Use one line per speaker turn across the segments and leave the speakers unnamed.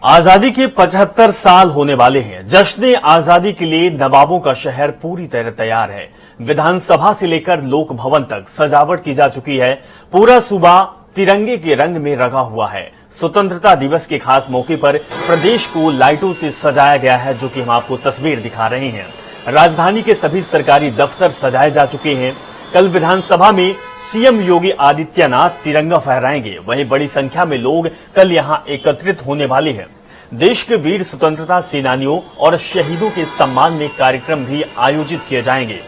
आजादी के 75 साल होने वाले हैं। जश्न आजादी के लिए नवाबों का शहर पूरी तरह तैयार है। विधानसभा से लेकर लोक भवन तक सजावट की जा चुकी है। पूरा सूबा तिरंगे के रंग में रंगा हुआ है। स्वतंत्रता दिवस के खास मौके पर प्रदेश को लाइटों से सजाया गया है, जो कि हम आपको तस्वीर दिखा रहे हैं। राजधानी के सभी सरकारी दफ्तर सजाए जा चुके हैं। कल विधानसभा में सीएम योगी आदित्यनाथ तिरंगा फहराएंगे। वहीं बड़ी संख्या में लोग कल यहां एकत्रित होने वाले हैं। देश के वीर स्वतंत्रता सेनानियों और शहीदों के सम्मान में कार्यक्रम भी आयोजित किए जाएंगे।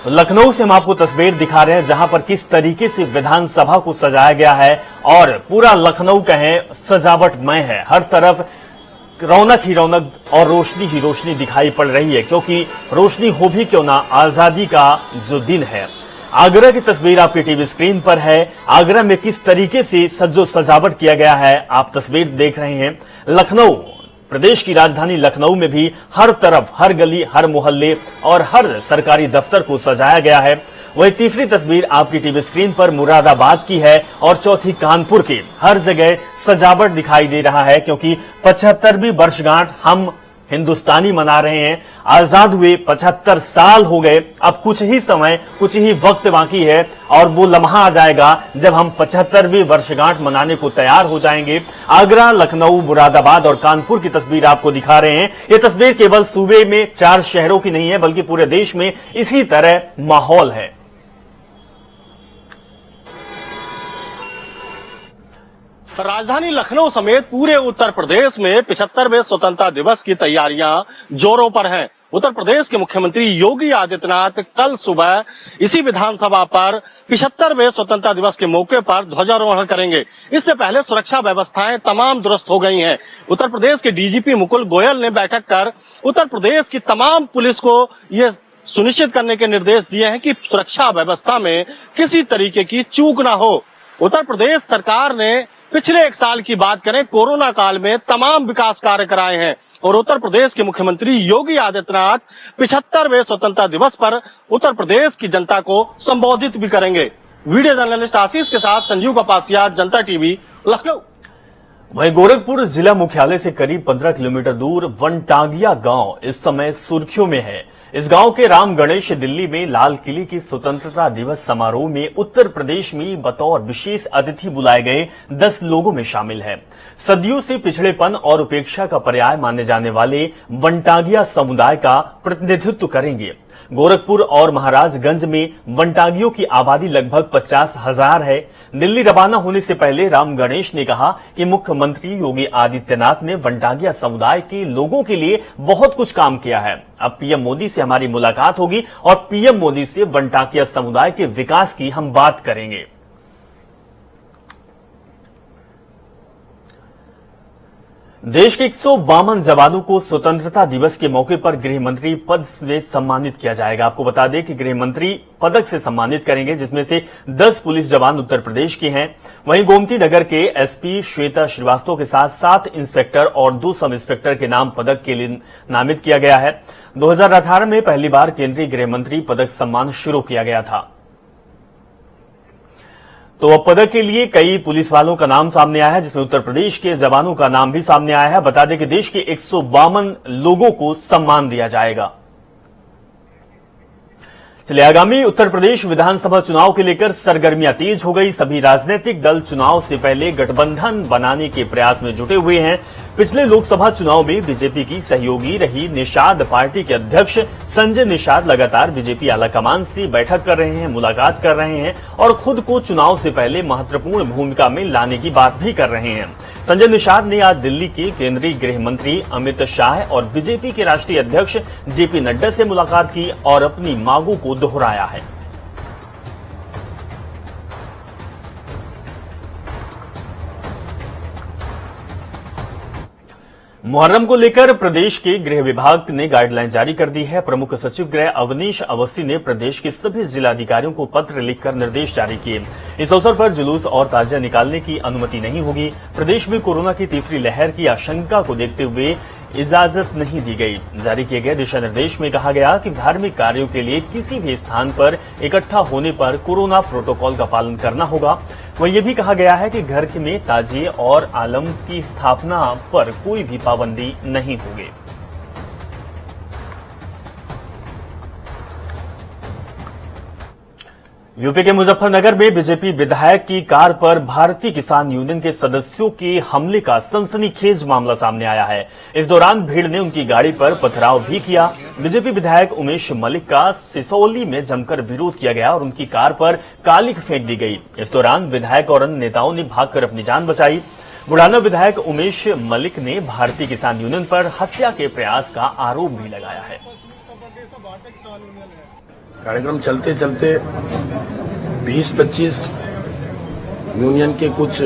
तो लखनऊ से हम आपको तस्वीर दिखा रहे हैं, जहां पर किस तरीके से विधानसभा को सजाया गया है और पूरा लखनऊ कहें सजावटमय है। हर तरफ रौनक ही रौनक और रोशनी ही रोशनी दिखाई पड़ रही है, क्योंकि रोशनी हो भी क्यों ना, आजादी का जो दिन है। आगरा की तस्वीर आपकी टीवी स्क्रीन पर है। आगरा में किस तरीके से सज्जो सजावट किया गया है, आप तस्वीर देख रहे हैं। लखनऊ, प्रदेश की राजधानी लखनऊ में भी हर तरफ, हर गली, हर मोहल्ले और हर सरकारी दफ्तर को सजाया गया है। वही तीसरी तस्वीर आपकी टीवी स्क्रीन पर मुरादाबाद की है और चौथी कानपुर की। हर जगह सजावट दिखाई दे रहा है, क्योंकि 75वीं वर्षगांठ हम हिंदुस्तानी मना रहे हैं। आजाद हुए 75 साल हो गए। अब कुछ ही समय, कुछ ही वक्त बाकी है और वो लम्हा आ जाएगा जब हम 75वीं वर्षगांठ मनाने को तैयार हो जाएंगे। आगरा, लखनऊ, मुरादाबाद और कानपुर की तस्वीर आपको दिखा रहे हैं। ये तस्वीर केवल सूबे में 4 शहरों की नहीं है, बल्कि पूरे देश में इसी तरह माहौल है।
राजधानी लखनऊ समेत पूरे उत्तर प्रदेश में 75वें स्वतंत्रता दिवस की तैयारियां जोरों पर हैं। उत्तर प्रदेश के मुख्यमंत्री योगी आदित्यनाथ कल सुबह इसी विधानसभा पर 75वें स्वतंत्रता दिवस के मौके पर ध्वजारोहण करेंगे। इससे पहले सुरक्षा व्यवस्थाएं तमाम दुरुस्त हो गई हैं। उत्तर प्रदेश के डीजीपी मुकुल गोयल ने बैठक कर उत्तर प्रदेश की तमाम पुलिस को ये सुनिश्चित करने के निर्देश दिए हैं कि सुरक्षा व्यवस्था में किसी तरीके की चूक न हो। उत्तर प्रदेश सरकार ने पिछले 1 साल की बात करें, कोरोना काल में तमाम विकास कार्य कराए हैं और उत्तर प्रदेश के मुख्यमंत्री योगी आदित्यनाथ 75वें स्वतंत्रता दिवस पर उत्तर प्रदेश की जनता को संबोधित भी करेंगे। वीडियो जर्नलिस्ट आशीष के साथ संजीव कपासिया, जनता टीवी, लखनऊ।
वहीं गोरखपुर जिला मुख्यालय से करीब 15 किलोमीटर दूर वनटांगिया गांव इस समय सुर्खियों में है। इस गांव के राम गणेश दिल्ली में लाल किले की स्वतंत्रता दिवस समारोह में उत्तर प्रदेश में बतौर विशेष अतिथि बुलाए गए 10 लोगों में शामिल है। सदियों से पिछड़ेपन और उपेक्षा का पर्याय माने जाने वाले वनटांगिया समुदाय का प्रतिनिधित्व करेंगे। गोरखपुर और महाराजगंज में वनटांगियों की आबादी लगभग 50,000 है। दिल्ली रवाना होने से पहले राम गणेश ने कहा कि मुख्यमंत्री योगी आदित्यनाथ ने वनटांगिया समुदाय के लोगों के लिए बहुत कुछ काम किया है। अब पीएम मोदी से हमारी मुलाकात होगी और पीएम मोदी से वनटांगिया समुदाय के विकास की हम बात करेंगे। देश के 152 जवानों को स्वतंत्रता दिवस के मौके पर गृह मंत्री पद से सम्मानित किया जाएगा। आपको बता दें कि गृह मंत्री पदक से सम्मानित करेंगे, जिसमें से 10 पुलिस जवान उत्तर प्रदेश के हैं। वहीं गोमती नगर के एसपी श्वेता श्रीवास्तव के साथ 7 इंस्पेक्टर और 2 सब इंस्पेक्टर के नाम पदक के लिए नामित किया गया है। 2018 में पहली बार केंद्रीय गृह मंत्री पदक सम्मान शुरू किया गया था। तो अब पदक के लिए कई पुलिस वालों का नाम सामने आया है, जिसमें उत्तर प्रदेश के जवानों का नाम भी सामने आया है। बता दें कि देश के 152 लोगों को सम्मान दिया जाएगा। चलिए, आगामी उत्तर प्रदेश विधानसभा चुनाव के लेकर सरगर्मियां तेज हो गई। सभी राजनीतिक दल चुनाव से पहले गठबंधन बनाने के प्रयास में जुटे हुए हैं। पिछले लोकसभा चुनाव में बीजेपी की सहयोगी रही निषाद पार्टी के अध्यक्ष संजय निषाद लगातार बीजेपी आलाकमान से बैठक कर रहे हैं, मुलाकात कर रहे हैं और खुद को चुनाव से पहले महत्वपूर्ण भूमिका में लाने की बात भी कर रहे हैं। संजय निषाद ने आज दिल्ली के केंद्रीय गृह मंत्री अमित शाह और बीजेपी के राष्ट्रीय अध्यक्ष जेपी नड्डा से मुलाकात की और अपनी मांगों को दोहराया है। मुहर्रम को लेकर प्रदेश के गृह विभाग ने गाइडलाइन जारी कर दी है। प्रमुख सचिव गृह अवनीश अवस्थी ने प्रदेश के सभी जिलाधिकारियों को पत्र लिखकर निर्देश जारी किए। इस अवसर पर जुलूस और ताजिया निकालने की अनुमति नहीं होगी। प्रदेश में कोरोना की तीसरी लहर की आशंका को देखते हुए इजाजत नहीं दी गई। जारी किए गए दिशा निर्देश में कहा गया कि धार्मिक कार्यों के लिए किसी भी स्थान पर इकट्ठा होने पर कोरोना प्रोटोकॉल का पालन करना होगा। वहीं ये भी कहा गया है कि घर में ताजिए और आलम की स्थापना पर कोई भी पाबंदी नहीं होगी। यूपी के मुजफ्फरनगर में बीजेपी विधायक की कार पर भारतीय किसान यूनियन के सदस्यों के हमले का सनसनीखेज मामला सामने आया है। इस दौरान भीड़ ने उनकी गाड़ी पर पथराव भी किया। बीजेपी विधायक उमेश मलिक का सिसौली में जमकर विरोध किया गया और उनकी कार पर कालिख फेंक दी गई। इस दौरान विधायक और अन्य नेताओं ने भागकर अपनी जान बचाई। बुढ़ाना विधायक उमेश मलिक ने भारतीय किसान यूनियन पर हत्या के प्रयास का आरोप भी लगाया है।
कार्यक्रम चलते चलते 20-25 यूनियन के कुछ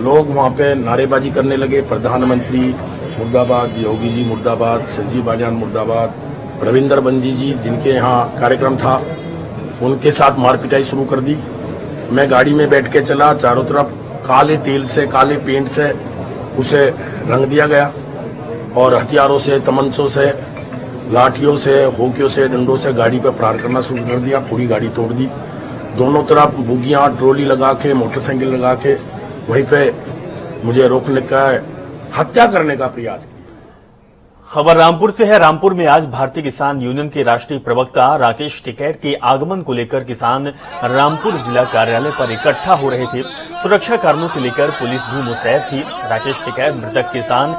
लोग वहां पे नारेबाजी करने लगे। प्रधानमंत्री मुर्दाबाद, योगी जी मुर्दाबाद, संजीव बालियान मुर्दाबाद, रविंदर बंजी जी जिनके यहाँ कार्यक्रम था उनके साथ मारपिटाई शुरू कर दी। मैं गाड़ी में बैठ के चला, चारों तरफ काले तेल से, काले पेंट से उसे रंग दिया गया और हथियारों से, तमंचों से, लाठियों से, होकियों से, डंडों से गाड़ी पर प्रहार करना शुरू कर दिया। पूरी गाड़ी तोड़ दी। दोनों तरफ बुगियां, ट्रॉली लगा के, मोटरसाइकिल लगा के वहीं पे मुझे रोकने का, हत्या करने का प्रयास किया।
खबर रामपुर से है। रामपुर में आज भारतीय किसान यूनियन के राष्ट्रीय प्रवक्ता राकेश टिकैत के आगमन को लेकर किसान रामपुर जिला कार्यालय पर इकट्ठा हो रहे थे। सुरक्षा कारणों से लेकर पुलिस भी मुस्तैद थी। राकेश टिकैत मृतक किसान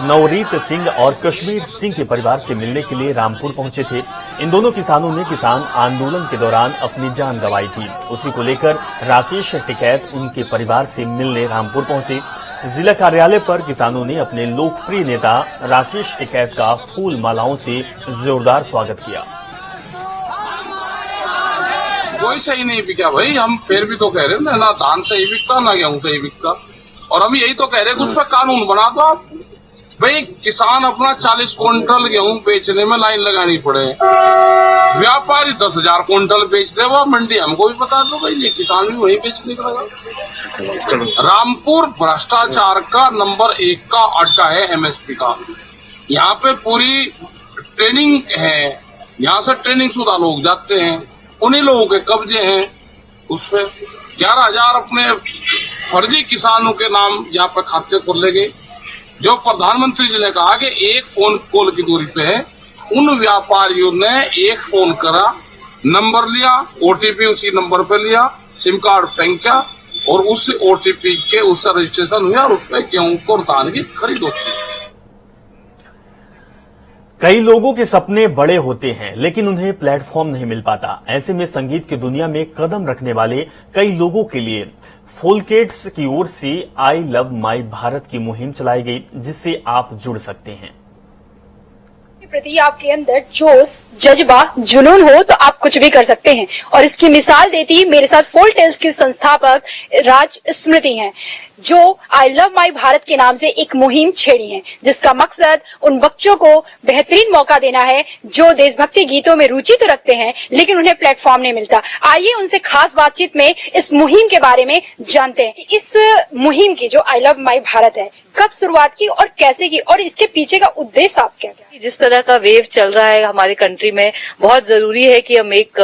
नवरीत सिंह और कश्मीर सिंह के परिवार से मिलने के लिए रामपुर पहुंचे थे। इन दोनों किसानों ने किसान आंदोलन के दौरान अपनी जान गंवाई थी। उसी को लेकर राकेश टिकैत उनके परिवार से मिलने रामपुर पहुंचे। जिला कार्यालय पर किसानों ने अपने लोकप्रिय नेता राकेश टिकैत का फूल मालाओं से जोरदार स्वागत किया।
कोई सही नहीं बिका भाई, हम फिर भी तो कह रहे हैं ना धान सही बिकता ना गेहूं सही बिकता, और हम यही तो कह रहे हैं कि उस पर कानून बना दो आप भाई। किसान अपना 40 क्विंटल गेहूं बेचने में लाइन लगानी पड़े, व्यापारी 10,000 क्विंटल बेच दे वो मंडी हमको भी बता दो भाई, ये किसान भी वही बेचने का लगा। रामपुर भ्रष्टाचार का नंबर 1 का अड्डा है एमएसपी का। यहाँ पे पूरी ट्रेनिंग है, यहाँ से ट्रेनिंग शुदा लोग जाते हैं, उन्हीं लोगों के कब्जे हैं। उस पे 11,000 अपने फर्जी किसानों के नाम यहाँ पे खाते खोले गए। जो प्रधानमंत्री जी ने कहा कि एक फोन कॉल की दूरी पे है, उन व्यापारियों ने एक फोन करा, नंबर लिया, ओटीपी उसी नंबर पे लिया, सिम कार्ड फेंका और उस ओटीपी के उससे रजिस्ट्रेशन हुआ और उसपे गेहूं को धान की खरीद होती है।
कई लोगों के सपने बड़े होते हैं लेकिन उन्हें प्लेटफॉर्म नहीं मिल पाता। ऐसे में संगीत की दुनिया में कदम रखने वाले कई लोगों के लिए फोलकेट्स की ओर से आई लव माई भारत की मुहिम चलाई गई, जिससे आप जुड़ सकते हैं।
प्रति आपके अंदर जोश, जज्बा, जुनून हो तो आप कुछ भी कर सकते हैं, और इसकी मिसाल देती मेरे साथ फोलटेल्स के संस्थापक राज स्मृति हैं, जो आई लव माई भारत के नाम से एक मुहिम छेड़ी है, जिसका मकसद उन बच्चों को बेहतरीन मौका देना है जो देशभक्ति गीतों में रुचि तो रखते हैं लेकिन उन्हें प्लेटफॉर्म नहीं मिलता। आइए उनसे खास बातचीत में इस मुहिम के बारे में जानते हैं। इस मुहिम की जो आई लव माई भारत है, कब शुरुआत की और कैसे की, और इसके पीछे का उद्देश्य आप क्या?
जिस तरह का वेव चल रहा है हमारे कंट्री में, बहुत जरूरी है कि हम एक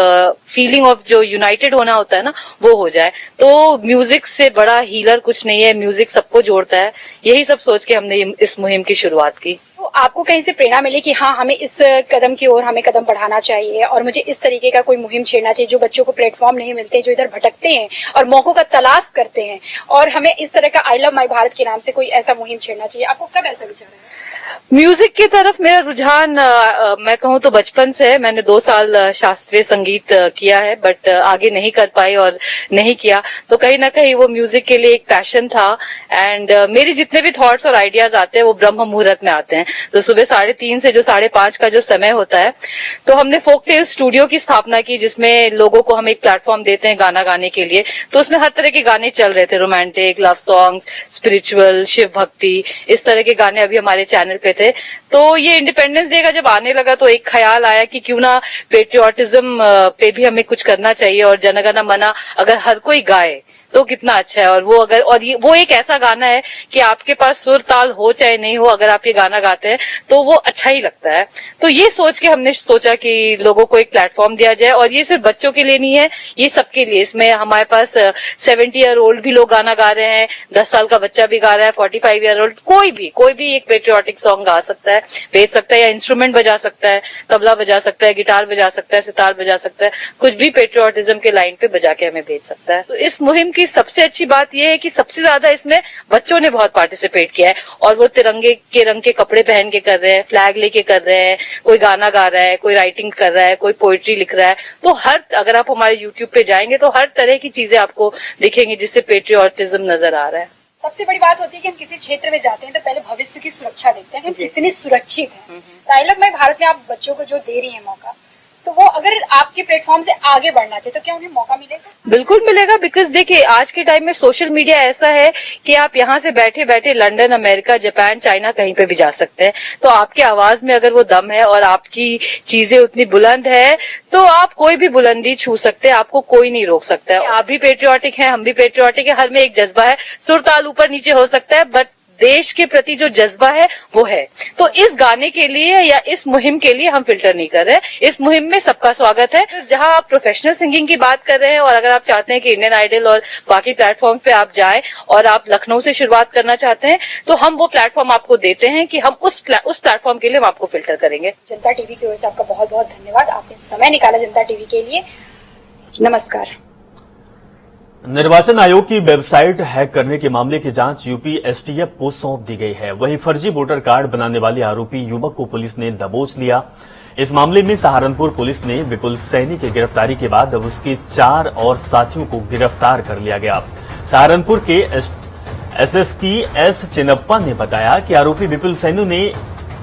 फीलिंग ऑफ जो यूनाइटेड होना होता है ना, वो हो जाए। तो म्यूजिक से बड़ा हीलर कुछ नहीं है, म्यूजिक सबको जोड़ता है। यही सब सोच के हमने इस मुहिम की शुरुआत की।
तो आपको कहीं से प्रेरणा मिली कि हाँ, हमें इस कदम की ओर हमें कदम बढ़ाना चाहिए और मुझे इस तरीके का कोई मुहिम छेड़ना चाहिए जो बच्चों को प्लेटफॉर्म नहीं मिलते, जो इधर भटकते हैं और मौकों का तलाश करते हैं, और हमें इस तरह का आई लव माई भारत के नाम से कोई ऐसा मुहिम छेड़ना चाहिए? आपको कब ऐसा विचार है?
म्यूजिक की तरफ मेरा रुझान मैं कहूँ तो बचपन से है। मैंने 2 साल शास्त्रीय संगीत किया है, बट आगे नहीं कर पाई और नहीं किया, तो कहीं ना कहीं वो म्यूजिक के लिए एक पैशन था। एंड मेरे जितने भी थॉट्स और आइडियाज आते हैं वो ब्रह्म मुहूर्त में आते हैं। तो सुबह 3:30 से जो 5:30 का जो समय होता है, तो हमने फोकटेल स्टूडियो की स्थापना की, जिसमें लोगों को हम एक प्लेटफॉर्म देते हैं गाना गाने के लिए। तो उसमें हर तरह के गाने चल रहे थे, romantic, love songs, spiritual, Shiv भक्ति, इस तरह के गाने अभी हमारे चैनल पे थे। तो ये इंडिपेंडेंस डे का जब आने लगा तो एक ख्याल आया कि क्यों ना पेट्रियोटिज्म पे भी हमें कुछ करना चाहिए, और जनगण मन अगर हर कोई गाए तो कितना अच्छा है। और वो अगर वो एक ऐसा गाना है कि आपके पास सुर ताल हो चाहे नहीं हो, अगर आप ये गाना गाते हैं तो वो अच्छा ही लगता है। तो ये सोच के हमने सोचा कि लोगों को एक प्लेटफॉर्म दिया जाए, और ये सिर्फ बच्चों के लिए नहीं है, ये सबके लिए। इसमें हमारे पास 70 ईयर ओल्ड भी लोग गाना गा रहे हैं, 10 साल का बच्चा भी गा रहा है, 45 ईयर ओल्ड, कोई भी एक पेट्रियोटिक सॉन्ग गा सकता है, भेज सकता है, या इंस्ट्रूमेंट बजा सकता है, तबला बजा सकता है, गिटार बजा सकता है, सितार बजा सकता है, कुछ भी पेट्रियोटिज्म के लाइन पे बजा के हमें भेज सकता है। तो इस मुहिम की सबसे अच्छी बात यह है कि सबसे ज्यादा इसमें बच्चों ने बहुत पार्टिसिपेट किया है, और वो तिरंगे के रंग के कपड़े पहन के कर रहे हैं, फ्लैग लेके कर रहे हैं, कोई गाना गा रहा है, कोई राइटिंग कर रहा है, कोई पोइट्री लिख रहा है। तो अगर आप हमारे यूट्यूब पे जाएंगे तो हर तरह की चीजें आपको दिखेंगी जिससे पेट्रियोटिज्म नजर आ रहा है।
सबसे बड़ी बात होती है कि हम किसी क्षेत्र में जाते हैं तो पहले भविष्य की सुरक्षा देखते हैं कि हम कितने सुरक्षित हैं। डायलॉग में भारत में आप बच्चों को जो दे रही है मौका, तो वो अगर आपके प्लेटफॉर्म से आगे बढ़ना चाहिए तो क्या उन्हें मौका मिलेगा?
बिल्कुल मिलेगा, बिकॉज देखिए आज के टाइम में सोशल मीडिया ऐसा है कि आप यहाँ से बैठे बैठे लंदन, अमेरिका, जापान, चाइना कहीं पे भी जा सकते हैं। तो आपकी आवाज में अगर वो दम है और आपकी चीजें उतनी बुलंद है तो आप कोई भी बुलंदी छू सकते हैं, आपको कोई नहीं रोक सकता है। आप भी पेट्रियोटिक हैं, हम भी पेट्रियोटिक है, हर में एक जज्बा है, सुर ताल ऊपर नीचे हो सकता है, बट देश के प्रति जो जज्बा है वो है। तो इस गाने के लिए या इस मुहिम के लिए हम फिल्टर नहीं कर रहे हैं। इस मुहिम में सबका स्वागत है। जहां आप प्रोफेशनल सिंगिंग की बात कर रहे हैं, और अगर आप चाहते हैं कि इंडियन आइडल और बाकी प्लेटफॉर्म पे आप जाएं और आप लखनऊ से शुरुआत करना चाहते हैं, तो हम वो प्लेटफॉर्म आपको देते हैं कि हम उस प्लेटफॉर्म के लिए हम आपको फिल्टर करेंगे।
जनता टीवी की ओर से आपका बहुत बहुत धन्यवाद, आपने समय निकाला जनता टीवी के लिए। नमस्कार।
निर्वाचन आयोग की वेबसाइट हैक करने के मामले की जांच यूपी एसटीएफ को सौंप दी गई है। वहीं फर्जी वोटर कार्ड बनाने वाले आरोपी युवक को पुलिस ने दबोच लिया। इस मामले में सहारनपुर पुलिस ने विपुल सैनी की गिरफ्तारी के बाद अब उसके 4 और साथियों को गिरफ्तार कर लिया गया। सहारनपुर के एसएसपी एस चिनप्पा ने बताया कि आरोपी विपुल सैनी ने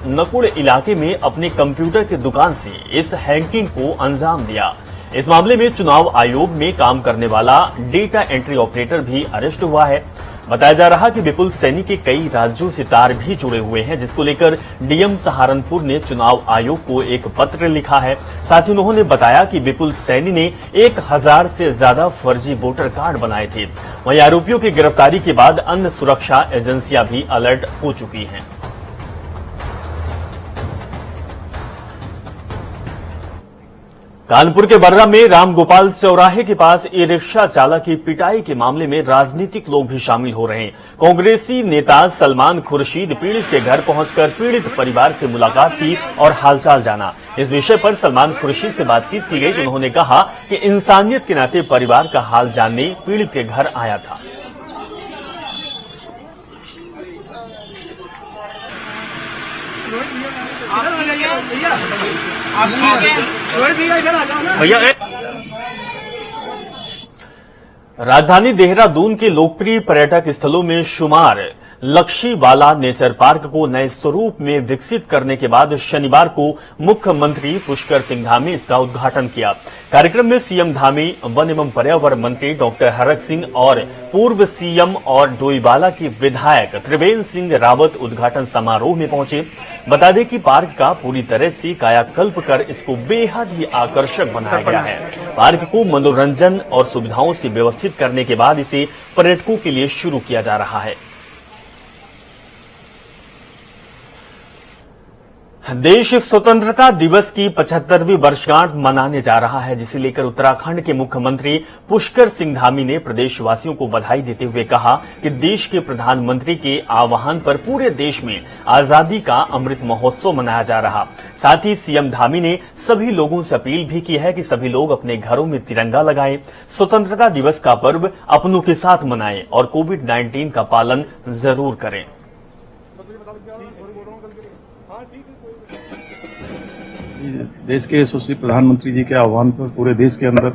नकुड़ इलाके में अपने कंप्यूटर की दुकान से इस हैकिंग को अंजाम दिया। इस मामले में चुनाव आयोग में काम करने वाला डेटा एंट्री ऑपरेटर भी अरेस्ट हुआ है। बताया जा रहा कि विपुल सैनी के कई राज्यों से तार भी जुड़े हुए हैं, जिसको लेकर डीएम सहारनपुर ने चुनाव आयोग को एक पत्र लिखा है। साथ ही उन्होंने बताया कि विपुल सैनी ने 1000 से ज्यादा फर्जी वोटर कार्ड बनाए थे। वहीं आरोपियों की गिरफ्तारी के बाद अन्य सुरक्षा एजेंसियां भी अलर्ट हो चुकी हैं। कानपुर के बर्रा में रामगोपाल चौराहे के पास ई रिक्शा चालक की पिटाई के मामले में राजनीतिक लोग भी शामिल हो रहे हैं। कांग्रेसी नेता सलमान खुर्शीद पीड़ित के घर पहुंचकर पीड़ित परिवार से मुलाकात की और हालचाल जाना। इस विषय पर सलमान खुर्शीद से बातचीत की गई तो उन्होंने कहा कि इंसानियत के नाते परिवार का हाल जानने पीड़ित के घर आया था। राजधानी देहरादून के लोकप्रिय पर्यटक स्थलों में शुमार लक्ष्मीवाला नेचर पार्क को नए स्वरूप में विकसित करने के बाद शनिवार को मुख्यमंत्री पुष्कर सिंह धामी इसका उद्घाटन किया। कार्यक्रम में सीएम धामी, वन एवं पर्यावरण मंत्री डॉक्टर हरक सिंह और पूर्व सीएम और डोईवाला के विधायक त्रिवेंद्र सिंह रावत उद्घाटन समारोह में पहुंचे। बता दें कि पार्क का पूरी तरह से कायाकल्प कर इसको बेहद ही आकर्षक बनाया गया है। पार्क को मनोरंजन और सुविधाओं से व्यवस्थित करने के बाद इसे पर्यटकों के लिए शुरू किया जा रहा है। देश स्वतंत्रता दिवस की 75वीं वर्षगांठ मनाने जा रहा है, जिसे लेकर उत्तराखंड के मुख्यमंत्री पुष्कर सिंह धामी ने प्रदेशवासियों को बधाई देते हुए कहा कि देश के प्रधानमंत्री के आह्वान पर पूरे देश में आजादी का अमृत महोत्सव मनाया जा रहा। साथ ही सीएम धामी ने सभी लोगों से अपील भी की है कि सभी लोग अपने घरों में तिरंगा लगाएं, स्वतंत्रता दिवस का पर्व अपनों के साथ मनाएं और कोविड-19 का पालन जरूर करें।
देश के यशस्वी प्रधानमंत्री जी के आह्वान पर पूरे देश के अंदर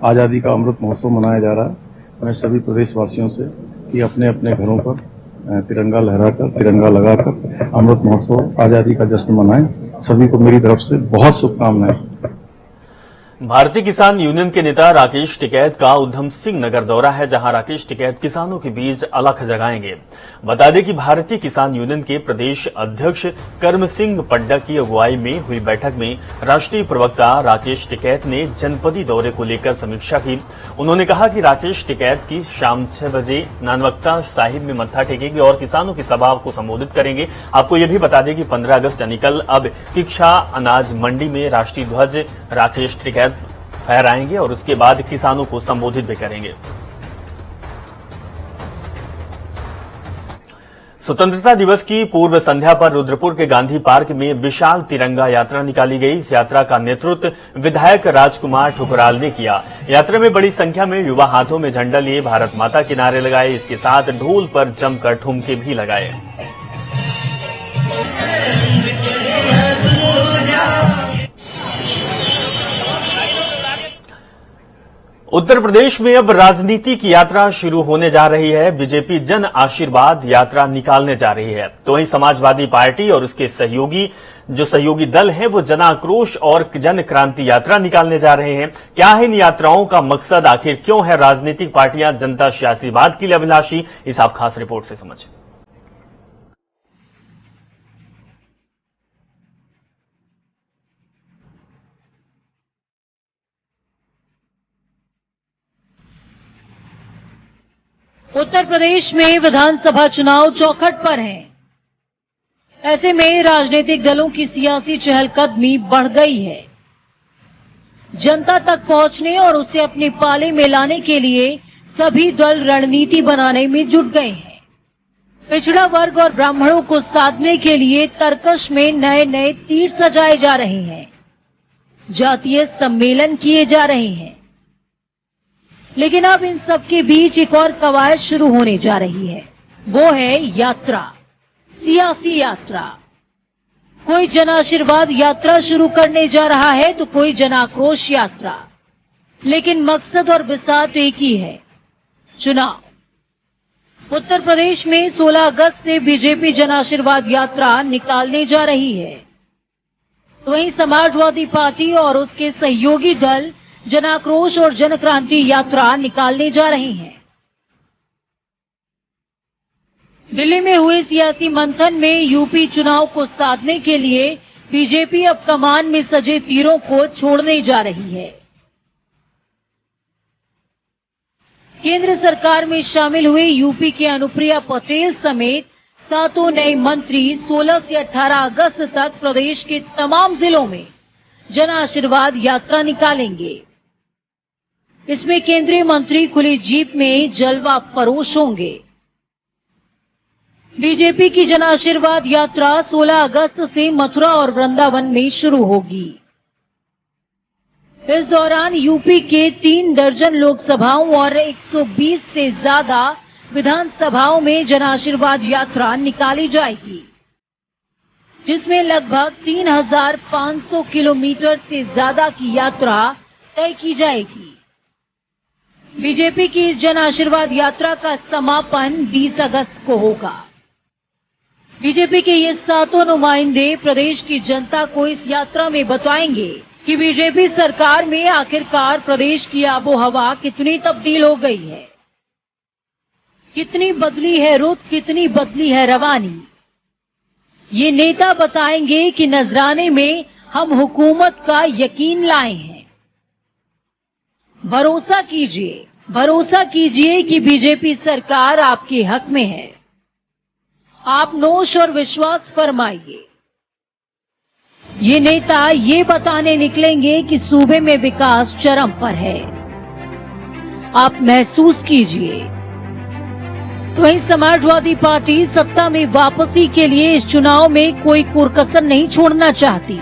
आजादी का अमृत महोत्सव मनाया जा रहा है। मैं सभी प्रदेशवासियों से कि अपने अपने घरों पर तिरंगा लहराकर, तिरंगा लगाकर अमृत महोत्सव आजादी का जश्न मनाएं। सभी को मेरी तरफ से बहुत शुभकामनाएं।
भारतीय किसान यूनियन के नेता राकेश टिकैत का उधम सिंह नगर दौरा है, जहां राकेश टिकैत किसानों के बीच अलख जगाएंगे। बता दें कि भारतीय किसान यूनियन के प्रदेश अध्यक्ष कर्म सिंह पड्डा की अगुवाई में हुई बैठक में राष्ट्रीय प्रवक्ता राकेश टिकैत ने जनपदी दौरे को लेकर समीक्षा की। उन्होंने कहा कि राकेश टिकैत की शाम 6 बजे नानवक्ता साहिब में मत्था टेकेंगे और किसानों की सभा को संबोधित करेंगे। आपको यह भी बता दें कि 15 अगस्त यानी कल अब किक्षा अनाज मंडी में राष्ट्रीय ध्वज राकेश टिकैत फहराएंगे और उसके बाद किसानों को संबोधित भी करेंगे। स्वतंत्रता दिवस की पूर्व संध्या पर रुद्रपुर के गांधी पार्क में विशाल तिरंगा यात्रा निकाली गई। इस यात्रा का नेतृत्व विधायक राजकुमार ठुकराल ने किया। यात्रा में बड़ी संख्या में युवा हाथों में झंडा लिए भारत माता के नारे लगाए। इसके साथ ढोल पर जमकर ठुमके भी लगाए। उत्तर प्रदेश में अब राजनीति की यात्रा शुरू होने जा रही है। बीजेपी जन आशीर्वाद यात्रा निकालने जा रही है, तो वहीं समाजवादी पार्टी और उसके सहयोगी दल हैं वो जन आक्रोश और जन क्रांति यात्रा निकालने जा रहे हैं। क्या है इन यात्राओं का मकसद, आखिर क्यों है राजनीतिक पार्टियां जनता से आशीर्वाद के लिए अभिलाषी, इस आप खास रिपोर्ट से समझें।
उत्तर प्रदेश में विधानसभा चुनाव चौखट पर हैं। ऐसे में राजनीतिक दलों की सियासी चहलकदमी बढ़ गई है। जनता तक पहुंचने और उसे अपने पाले में लाने के लिए सभी दल रणनीति बनाने में जुट गए हैं। पिछड़ा वर्ग और ब्राह्मणों को साधने के लिए तर्कश में नए नए तीर सजाए जा रहे हैं। जातीय सम्मेलन किए जा रहे हैं। लेकिन अब इन सब के बीच एक और कवायद शुरू होने जा रही है। वो है यात्रा, सियासी यात्रा। कोई जन आशीर्वाद यात्रा शुरू करने जा रहा है तो कोई जन आक्रोश यात्रा, लेकिन मकसद और बिसात एक ही है, चुनाव। उत्तर प्रदेश में 16 अगस्त से बीजेपी जन आशीर्वाद यात्रा निकालने जा रही है, तो वहीं समाजवादी पार्टी और उसके सहयोगी दल जन आक्रोश और जन क्रांति यात्रा निकालने जा रहे हैं। दिल्ली में हुए सियासी मंथन में यूपी चुनाव को साधने के लिए बीजेपी अब कमान में सजे तीरों को छोड़ने जा रही है। केंद्र सरकार में शामिल हुए यूपी के अनुप्रिया पटेल समेत 7 नए मंत्री 16 से 18 अगस्त तक प्रदेश के तमाम जिलों में जन आशीर्वाद यात्रा निकालेंगे। इसमें केंद्रीय मंत्री खुली जीप में जलवा फरोश होंगे। बीजेपी की जन आशीर्वाद यात्रा 16 अगस्त से मथुरा और वृंदावन में शुरू होगी। इस दौरान यूपी के 3 दर्जन लोकसभाओं और 120 से ज्यादा विधानसभाओं में जन आशीर्वाद यात्रा निकाली जाएगी, जिसमें लगभग 3500 किलोमीटर से ज्यादा की यात्रा तय की जाएगी। बीजेपी की इस जन आशीर्वाद यात्रा का समापन 20 अगस्त को होगा। बीजेपी के ये 7 नुमाइंदे प्रदेश की जनता को इस यात्रा में बताएंगे कि बीजेपी सरकार में आखिरकार प्रदेश की आबोहवा कितनी तब्दील हो गई है, कितनी बदली है रुत, कितनी बदली है रवानी। ये नेता बताएंगे कि नजराने में हम हुकूमत का यकीन लाए हैं। भरोसा कीजिए कि बीजेपी सरकार आपके हक में है। आप नोश और विश्वास फरमाइए। ये नेता ये बताने निकलेंगे कि सूबे में विकास चरम पर है। आप महसूस कीजिए। तो वहीं समाजवादी पार्टी सत्ता में वापसी के लिए इस चुनाव में कोई कोरकसर नहीं छोड़ना चाहती।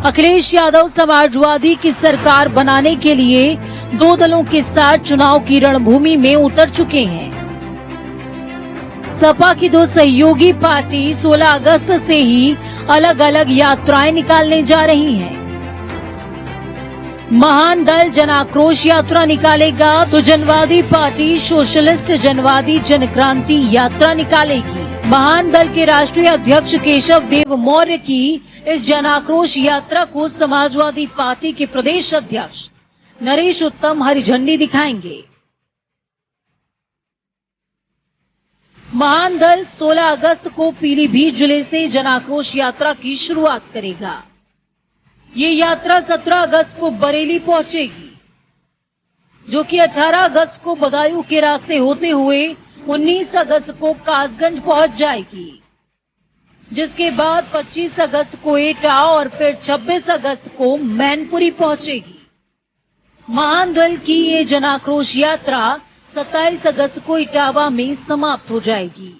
अखिलेश यादव समाजवादी की सरकार बनाने के लिए 2 दलों के साथ चुनाव की रणभूमि में उतर चुके हैं। सपा की 2 सहयोगी पार्टी 16 अगस्त से ही अलग अलग यात्राएं निकालने जा रही हैं। महान दल जन आक्रोश यात्रा निकालेगा तो जनवादी पार्टी सोशलिस्ट जनवादी जन क्रांति यात्रा निकालेगी। महान दल के राष्ट्रीय अध्यक्ष केशव देव मौर्य की इस जन आक्रोश यात्रा को समाजवादी पार्टी के प्रदेश अध्यक्ष नरेश उत्तम हरी झंडी दिखाएंगे। महान दल 16 अगस्त को पीलीभीत जिले से जन आक्रोश यात्रा की शुरुआत करेगा। ये यात्रा 17 अगस्त को बरेली पहुंचेगी, जो कि 18 अगस्त को बदायूं के रास्ते होते हुए 19 अगस्त को कासगंज पहुंच जाएगी, जिसके बाद 25 अगस्त को एटा और फिर 26 अगस्त को मैनपुरी पहुंचेगी। महान दल की ये जन आक्रोश यात्रा 27 अगस्त को इटावा में समाप्त हो जाएगी।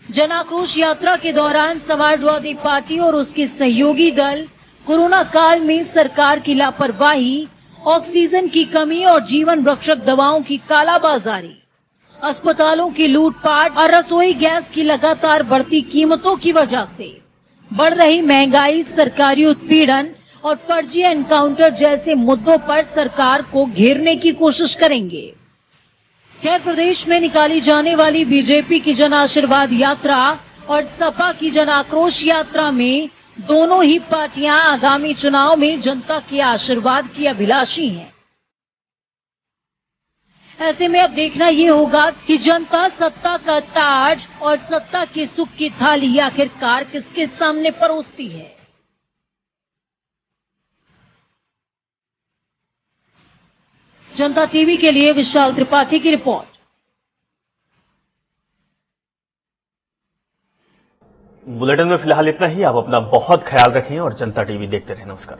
जन आक्रोश यात्रा के दौरान समाजवादी पार्टी और उसके सहयोगी दल कोरोना काल में सरकार की लापरवाही, ऑक्सीजन की कमी और जीवन रक्षक दवाओं की कालाबाजारी, अस्पतालों की लूटपाट और रसोई गैस की लगातार बढ़ती कीमतों की वजह से बढ़ रही महंगाई, सरकारी उत्पीड़न और फर्जी एनकाउंटर जैसे मुद्दों पर सरकार को घेरने की कोशिश करेंगे। खैर, प्रदेश में निकाली जाने वाली बीजेपी की जन आशीर्वाद यात्रा और सपा की जन आक्रोश यात्रा में दोनों ही पार्टियां आगामी चुनाव में जनता के आशीर्वाद की अभिलाषी हैं। ऐसे में अब देखना ये होगा कि जनता सत्ता का ताज और सत्ता के सुख की थाली आखिरकार किसके सामने परोसती है। जनता टीवी के लिए विशाल त्रिपाठी की रिपोर्ट।
बुलेटिन में फिलहाल इतना ही। आप अपना बहुत ख्याल रखें और जनता टीवी देखते रहें। नमस्कार।